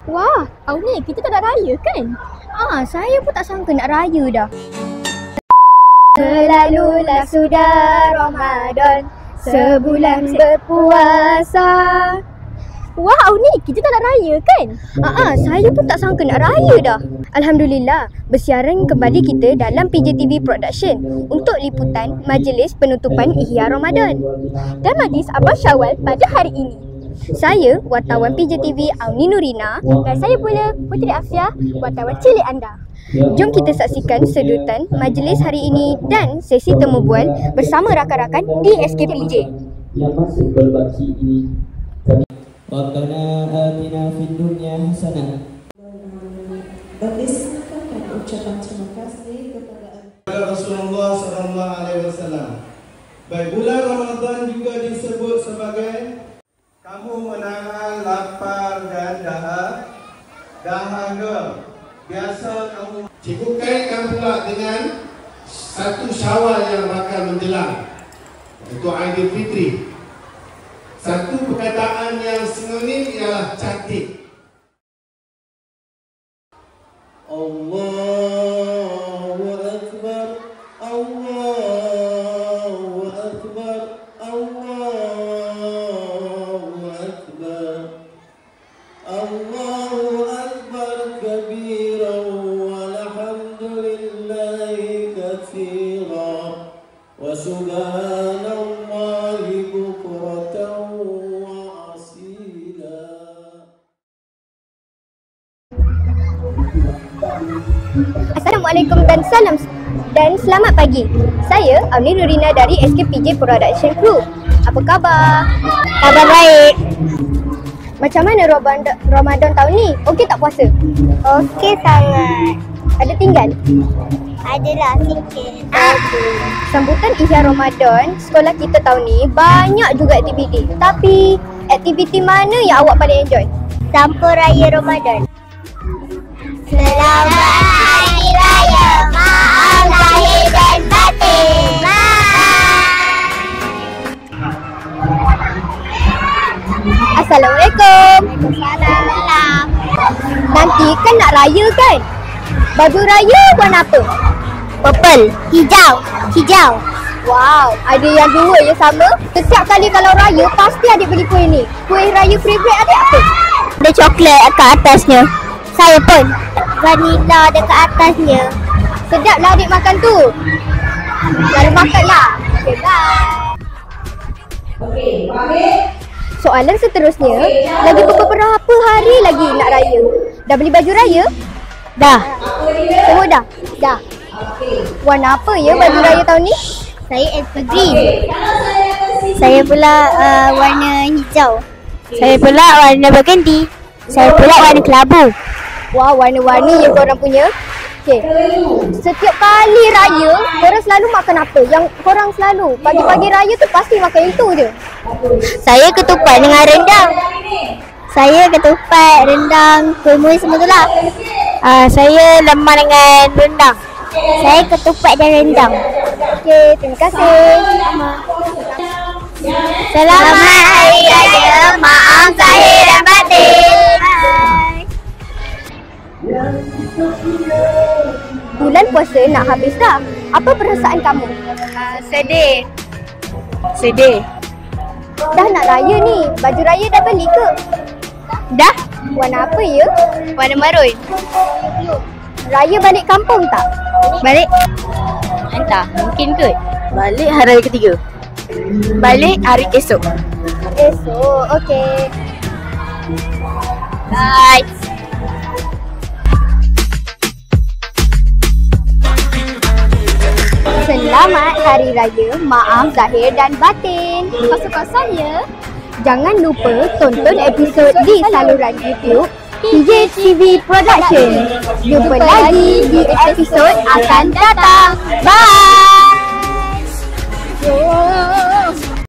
Wah, Auni, kita tak nak raya kan? Saya pun tak sangka nak raya dah. Selalulah sudah Ramadan, sebulan berpuasa. Wah, Auni, kita tak nak raya kan? Saya pun tak sangka nak raya dah. Alhamdulillah, bersiaran kembali kita dalam PJTV Production untuk liputan Majlis Penutupan Ihya Ramadan dan Majlis Abang Syawal pada hari ini. Saya, wartawan PJTV Auni Nurina, dan saya pula Putri Afia, wartawan cilik anda. Jom kita saksikan sedutan majlis hari ini dan sesi temu bual bersama rakan-rakan di SKPJ. Yang masih berbakti ini. Rabbana atina fid dunya hasanah. Disampaikan ucapan terima kasih kepada Rasulullah SAW. Baik, bulan Ramadan juga disebut sebagai kamu menahan lapar dan dahaga. Biasa kamu cikgu kaitkan pula dengan satu Syawal yang bakal menjelang, itu Aidilfitri. Satu perkataan yang sinonim ialah cantik. Allahu Akbar, Allahu Akbar, Allahu Akbar, Allahu Akbar kabiran walhamdulillahi katsiran wa subhanallahi bukratan wa asila. Assalamualaikum dan selamat pagi. Saya Auni Nurina dari SKPJ Production Crew. Apa khabar? Khabar baik. Macam mana Ramadan tahun ni? Okey tak puasa? Okey sangat. Ada tinggal? Adalah sikit. Sambutan Ihya Ramadan sekolah kita tahun ni banyak juga aktiviti. Tapi aktiviti mana yang awak paling enjoy? Campur Raya Ramadan. Selamat Hari Raya, maaf lahir dan batin. Assalamualaikum. Waalaikumsalam. Nanti kan nak raya kan? Baju raya warna apa? Purple. Hijau. Wow, ada yang dua yang sama. Setiap kali kalau raya pasti adik beli kuih ni. Kuih raya favourite adik apa? Ada coklat kat atasnya. Saya pun. Vanilla dekat atasnya. Sedap lah adik makan tu. Lalu makanlah. Okay, bye. Soalan seterusnya, lagi beberapa hari lagi nak raya. Dah beli baju raya? Dah. Semua dah? Dah. Warna apa ya baju raya tahun ni? Saya evergreen. Saya pula warna hijau. Saya pula warna burgundy. Saya pula warna kelabu. Wah, warna-warni yang korang punya. Okay. Setiap kali raya, korang selalu makan apa? Yang korang selalu pagi-pagi raya tu pasti makan itu je. Saya ketupat dengan rendang. Saya ketupat, rendang, kuih semua tu lah. Saya lemang dengan rendang. Saya ketupat dan rendang. Okey, terima kasih. Selamat Hari Raya, maaf lahir dan batin. Bulan puasa nak habis dah. Apa perasaan kamu? Sedih. Dah nak raya ni. Baju raya dah beli ke? Dah. Warna apa ya? Warna marun. Raya balik kampung tak? Balik. Entah, mungkin ke? Balik hari raya ketiga. Balik hari esok. Esok, okey. Bye. Selamat Hari Raya, maaf lahir dan batin. Kosong-kosongnya. Jangan lupa tonton episod di saluran YouTube PJTV Production. Jumpa lagi di episod akan datang. Bye.